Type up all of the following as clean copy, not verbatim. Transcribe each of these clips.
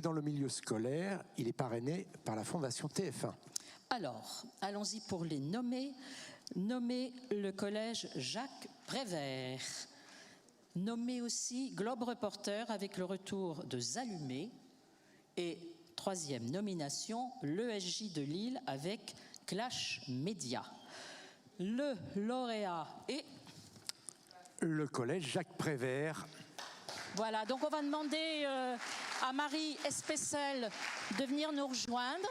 Dans le milieu scolaire, il est parrainé par la Fondation TF1. Alors, allons-y pour les nommer. Nommer le collège Jacques Prévert. Nommer aussi Globe Reporter avec le retour de Zalumé. Et troisième nomination, l'ESJ de Lille avec Clash Média. Le lauréat est... le collège Jacques Prévert. Voilà, donc on va demander à Marie Espessel de venir nous rejoindre.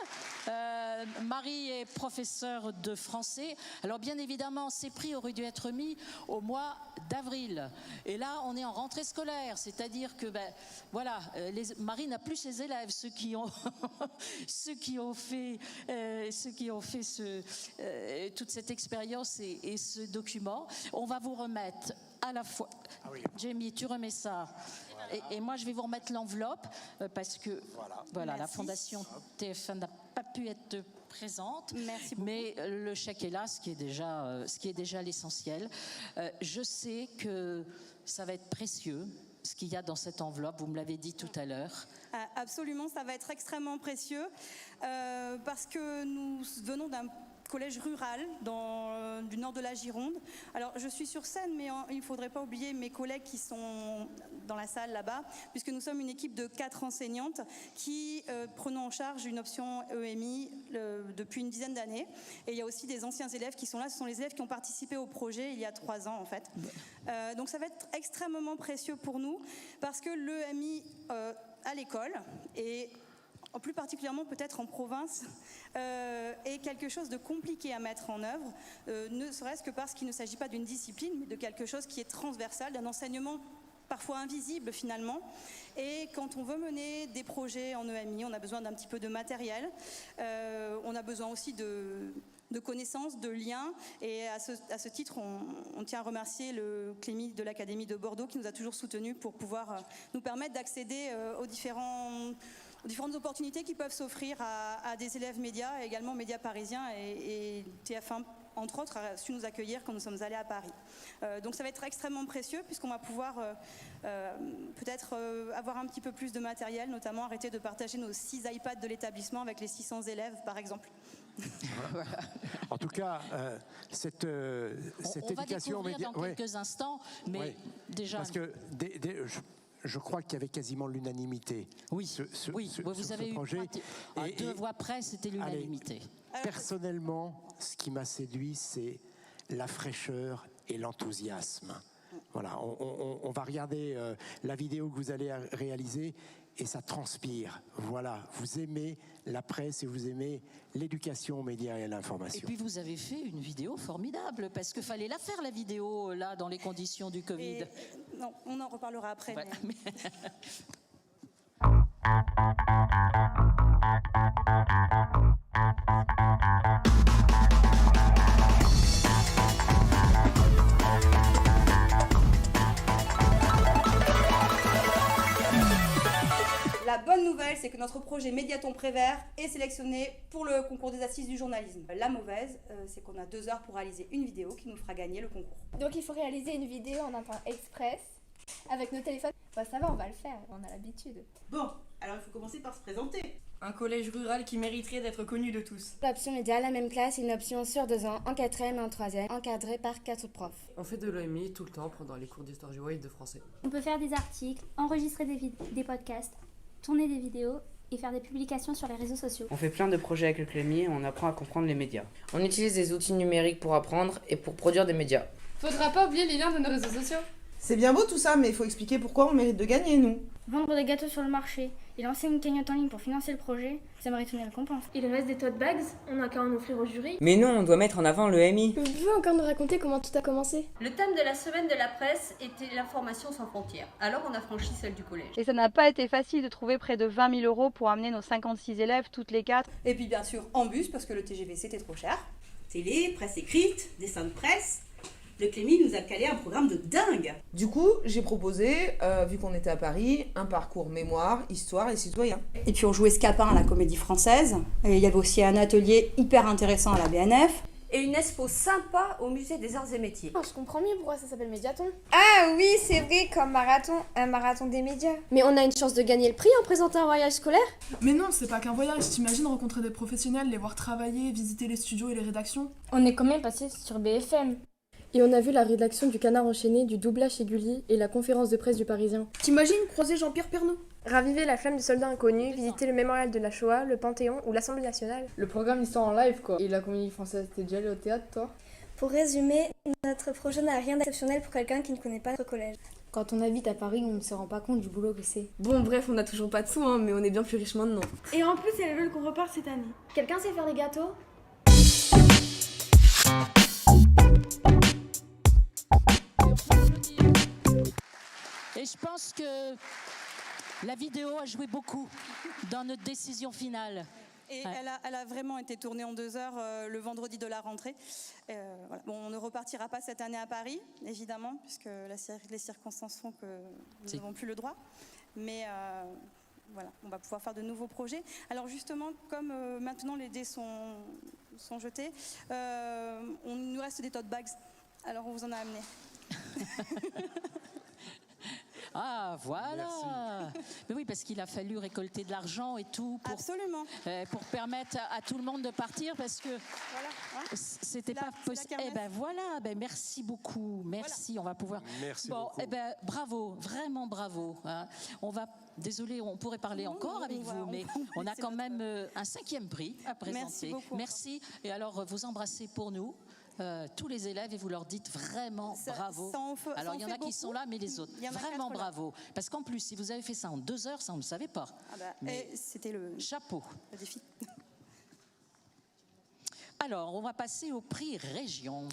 Marie est professeure de français. Alors bien évidemment, ces prix auraient dû être mis au mois d'avril. Et là, on est en rentrée scolaire, c'est-à-dire que, Marie n'a plus ses élèves, ceux qui ont fait toute cette expérience et ce document. On va vous remettre à la fois. Ah oui. Jamie, tu remets ça. Voilà. Et moi, je vais vous remettre l'enveloppe parce que voilà la Fondation TF1 n'a pas pu être présente. Merci beaucoup. Mais le chèque est là, ce qui est déjà l'essentiel. Je sais que ça va être précieux, ce qu'il y a dans cette enveloppe. Vous me l'avez dit tout à l'heure. Absolument, ça va être extrêmement précieux parce que nous venons d'un collège rural du nord de la Gironde. Alors, je suis sur scène, mais il ne faudrait pas oublier mes collègues qui sont dans la salle là-bas, puisque nous sommes une équipe de 4 enseignantes qui prenons en charge une option EMI depuis une dizaine d'années. Et il y a aussi des anciens élèves qui sont là. Ce sont les élèves qui ont participé au projet il y a 3 ans, en fait. Donc, ça va être extrêmement précieux pour nous, parce que l'EMI à l'école et plus particulièrement peut-être en province, est quelque chose de compliqué à mettre en œuvre, ne serait-ce que parce qu'il ne s'agit pas d'une discipline, mais de quelque chose qui est transversal, d'un enseignement parfois invisible finalement. Et quand on veut mener des projets en EMI, on a besoin d'un petit peu de matériel, on a besoin aussi de connaissances, de liens. Et à ce titre, on tient à remercier le Clémy de l'Académie de Bordeaux qui nous a toujours soutenus pour pouvoir nous permettre d'accéder aux différentes opportunités qui peuvent s'offrir à des élèves médias, et également médias parisiens, et TF1, entre autres, a su nous accueillir quand nous sommes allés à Paris. Donc ça va être extrêmement précieux, puisqu'on va pouvoir peut-être avoir un petit peu plus de matériel, notamment arrêter de partager nos 6 iPads de l'établissement avec les 600 élèves, par exemple. Voilà. En tout cas, cette éducation on va découvrir dans quelques instants, mais déjà... Parce que je crois qu'il y avait quasiment l'unanimité. Oui, vous avez eu projet. À 2 voix près, c'était l'unanimité. Personnellement, ce qui m'a séduit, c'est la fraîcheur et l'enthousiasme. Voilà, on va regarder la vidéo que vous allez réaliser et ça transpire. Voilà, vous aimez la presse et vous aimez l'éducation aux médias et à l'information. Et puis vous avez fait une vidéo formidable, parce qu'il fallait la faire, la vidéo, là, dans les conditions du Covid. Non, on en reparlera après. Voilà. Mais... La bonne nouvelle, c'est que notre projet Médiaton Prévert est sélectionné pour le concours des assises du journalisme. La mauvaise, c'est qu'on a 2 heures pour réaliser une vidéo qui nous fera gagner le concours. Donc il faut réaliser une vidéo en un temps express, avec nos téléphones. Bah ça va, on va le faire, on a l'habitude. Bon, alors il faut commencer par se présenter. Un collège rural qui mériterait d'être connu de tous. L'option média, la même classe, une option sur 2 ans, en 4e et en 3e, encadrée par 4 profs. On fait de l'EMI tout le temps pendant les cours d'histoire géo et de français. On peut faire des articles, enregistrer des podcasts, tourner des vidéos et faire des publications sur les réseaux sociaux. On fait plein de projets avec le Clémy et on apprend à comprendre les médias. On utilise des outils numériques pour apprendre et pour produire des médias. Faudra pas oublier les liens de nos réseaux sociaux. C'est bien beau tout ça, mais il faut expliquer pourquoi on mérite de gagner, nous. Vendre des gâteaux sur le marché et lancer une cagnotte en ligne pour financer le projet, ça mérite une récompense. Il reste des tote bags, on n'a qu'à en offrir au jury. Mais non, on doit mettre en avant l'EMI. Vous pouvez encore nous raconter comment tout a commencé? Le thème de la semaine de la presse était l'information sans frontières. Alors on a franchi celle du collège. Et ça n'a pas été facile de trouver près de 20 000 € pour amener nos 56 élèves, toutes les 4. Et puis bien sûr en bus, parce que le TGV c'était trop cher. Télé, presse écrite, dessin de presse. Le Clémy nous a calé un programme de dingue. Du coup, j'ai proposé, vu qu'on était à Paris, un parcours mémoire, histoire et citoyen. Et puis on jouait Scapin à la Comédie Française. Et il y avait aussi un atelier hyper intéressant à la BNF. et une expo sympa au musée des arts et métiers. Oh, je comprends mieux pourquoi ça s'appelle Médiaton. Ah oui, c'est vrai, comme un marathon des médias. Mais on a une chance de gagner le prix en présentant un voyage scolaire? Mais non, c'est pas qu'un voyage. T'imagines rencontrer des professionnels, les voir travailler, visiter les studios et les rédactions. On est quand même passé sur BFM. Et on a vu la rédaction du Canard enchaîné, du doublage chez Gulli et la conférence de presse du Parisien. T'imagines croiser Jean-Pierre Pernaut? Raviver la flamme du soldat inconnu, visiter le mémorial de la Shoah, le Panthéon ou l'Assemblée nationale. Le programme Histoire en live, quoi. Et la comédie française, t'es déjà allé au théâtre, toi? Pour résumer, notre projet n'a rien d'exceptionnel pour quelqu'un qui ne connaît pas notre collège. Quand on habite à Paris, on ne se rend pas compte du boulot que c'est. Bon, bref, on a toujours pas de sous, hein, mais on est bien plus riches maintenant. Et en plus, elles veulent qu'on reparte cette année. Quelqu'un sait faire des gâteaux? Et je pense que la vidéo a joué beaucoup dans notre décision finale. Et elle a vraiment été tournée en 2 heures le vendredi de la rentrée. Voilà. Bon, on ne repartira pas cette année à Paris, évidemment, puisque les circonstances font que nous n'avons plus le droit. Mais voilà, on va pouvoir faire de nouveaux projets. Alors justement, comme maintenant les dés sont jetés, il nous reste des tote bags. Alors on vous en a amené. Ah, voilà. Mais oui, parce qu'il a fallu récolter de l'argent et tout pour permettre à tout le monde de partir, parce que c'était pas possible. Eh ben voilà, merci beaucoup, merci. Voilà. On va pouvoir. Merci bon, beaucoup. Eh ben bravo, vraiment bravo. Hein. Désolé, on pourrait parler encore avec vous, mais on a quand même un 5e prix à présenter. Merci beaucoup. Merci. Et alors, vous embrassez pour nous. Tous les élèves et vous leur dites vraiment bravo. Alors il y en a qui sont là, mais les autres, vraiment bravo. Parce qu'en plus, si vous avez fait ça en 2 heures, ça on ne le savait pas. Mais c'était le chapeau. Le défi. Alors, on va passer au prix région.